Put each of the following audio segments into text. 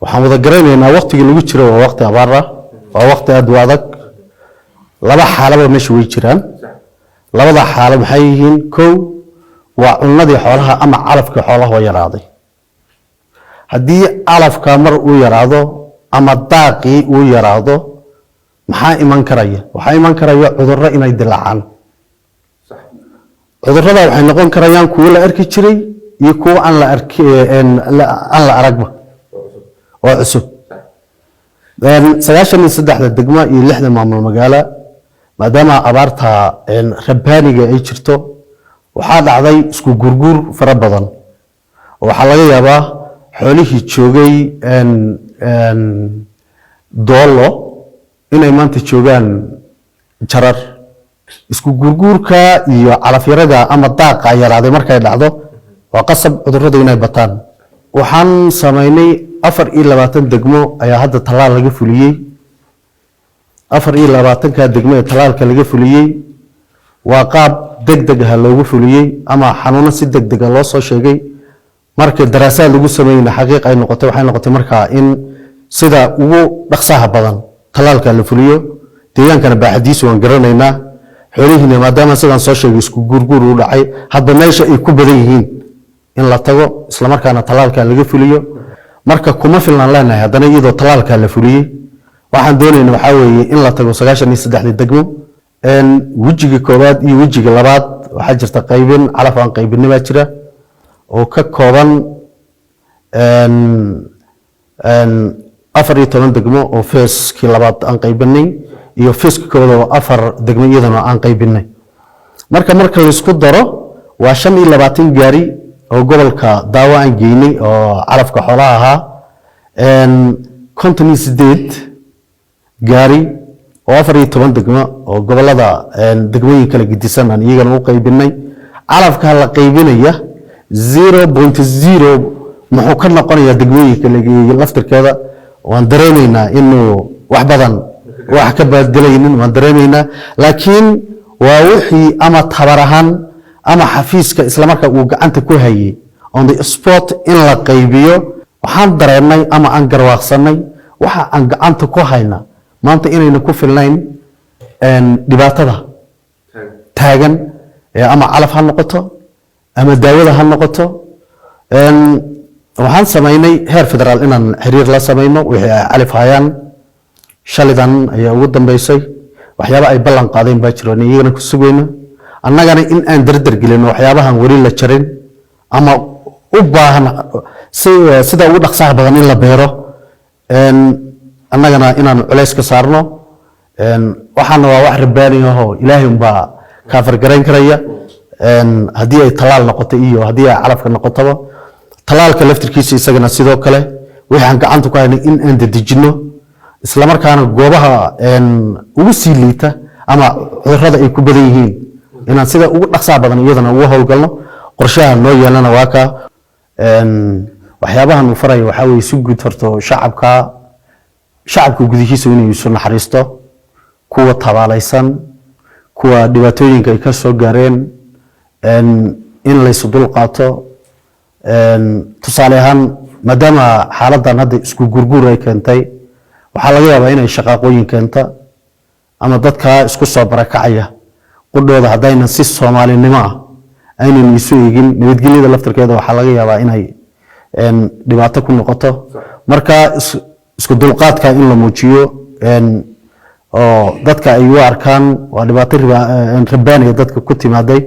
waxaan wada garanaynaa waqtiga lagu jiro waa waqti abaar ah waa waqti aad u adag laba xaalaba meesha way jiraan labada xaalad maxay yihiin kow waa cunnadii xoolaha ama calafka xoolaha oo yaraaday haddii calafka mar uu yaraado ama daaqii uu yaraado maxaa iman karaya waxaa iman karaya cudurro inay dilaacaan cudurrada waxay noqon karayaan kuwo la arki jiray iyo kuwo aan la aragba oo cusub 93 degmo iyo 6 maamul magaalo maadaama abaarta rabbaaniga ay jirto waxaa dhacday isku gurgur fara badan waxaa laga yaabaa xoolihii joogay doolo inay maanta joogaan jarar isku gurgurka iyo calafyarada ama daaqa yaraaday markay dhacdo waa qasab cudurrada inay bataan waxaan sameynay 24 degmo ayaa hadda talaal laga fuliyay 24 degmo ee talaalka laga fuliyay waa qaab degdeg ah loogu fuliyay ama xanuuno si degdeg ah loo soo sheegay markii daraasad lagu sameeyay xaqiiq ay noqotay waxay noqotay markaa in sida ugu dhaqsaha badan talaalka la fuliyo deegaankana baaxadiisu waan garanaynaa xoolihiina maadaama sidaan soo sheegay isku gurgur u dhacay hadda meesha ay ku badan yihiin in la tago isla markaana talaalka laga fuliyo marka kuma filnaan leenahay haddana iyadoo talaalka la fuliyay waxaan doonaynaa waxa weeye in la tago 93 degmo wejiga koobaad iyo wejiga labaad waxaa jirta qaybin calaf aan qaybinaba jira oo ka kooban 14 degmo oo feeskii labaad aan qaybinay iyo feeska koobaad oo 4 degmo iyadana aan qaybinay marka la isku daro waa 25 gaari oo gobolka daawo aan geynay oo calafka xoolaha ahaa 58 gaari oo 14 degmo oo gobolada degmooyin kala gedisan aan iyagana u qaybinay calafka la qaybinaya 0.0 muxuu ka noqonayaa degmooyinka laftirkeeda waan dareemaynaa inuu wax badan wax ka baddelaynin waan dareemaynaa laakiin waa wixii ama tabarahan ama xafiiska isla markaa uu gacanta ku hayay on the spot in la qaybiyo waxaan dareemay ama aan garwaaqsanay waxa aan gacanta ku hayna maanta inayna ku filnayn dhibaatada taagan ama calaf ha noqoto ama daawada ha noqoto waxaan sameynay heer federaal inaan xiriir la sameyno wixii ay calaf hayaan shalidan ayaa ugu dambeysay waxyaabo ay ballan qaadeen baa jiraan iyagana ku sugayna annagana in aan dardar gelino waxyaabahan wali la jarin ama u baahan sida ugu dhaqsaha badan in la beero annagana inaan culays ka saarno waxaana waa wax rabbaani ah oo ilaahay unbaa ka fargarayn karaya haddii ay talaal noqoto iyo haddii ay calafka noqotaba talaalka laftirkiisa isagana sidoo kale waxaan gacanta ku haynay in aan dedejino isla markaana goobaha ugu sii liita ama cudurrada ay ku badan yihiin inaan sida ugu dhaqsaha badan iyadana ugu howlgalno qorshaha noo yeelana waa ka waxyaabahan uu farayo waxa weeye si guud horto shacabka gudihiisa inuu isu naxariisto kuwa tabaalaysan kuwa dhibaatooyinka ay ka soo gaareen in la isu dul qaato tusaale ahaan maadaama xaaladan hadda isku gurgur ay keentay waxaa laga yaabaa inay shaqaaqooyin keenta ama dadka isku soo barakacaya qudhooda haddaynan si soomaalinimo ah aynan isu eegin nabadgelyada laftirkeeda waxaa laga yaabaa inay dhibaato ku noqoto marka isku dulqaadka in la muujiyo oo dadka ay u arkaan waa dhibaato rabbaaniga dadka ku timaaday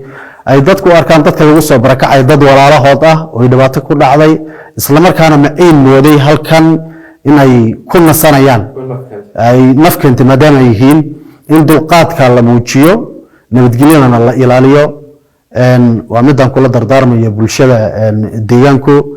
ay dadku u arkaan dadka lagu soo barakacay dad walaalahood ah oo dhibaato ku dhacday isla markaana maciin mooday halkan inay ku nasanayaan ay nafkeenta maadaama ay yihiin in dulqaadka la muujiyo nabadgelyadana la ilaaliyo waa midaan kula dardaarmaya bulshada deegaanku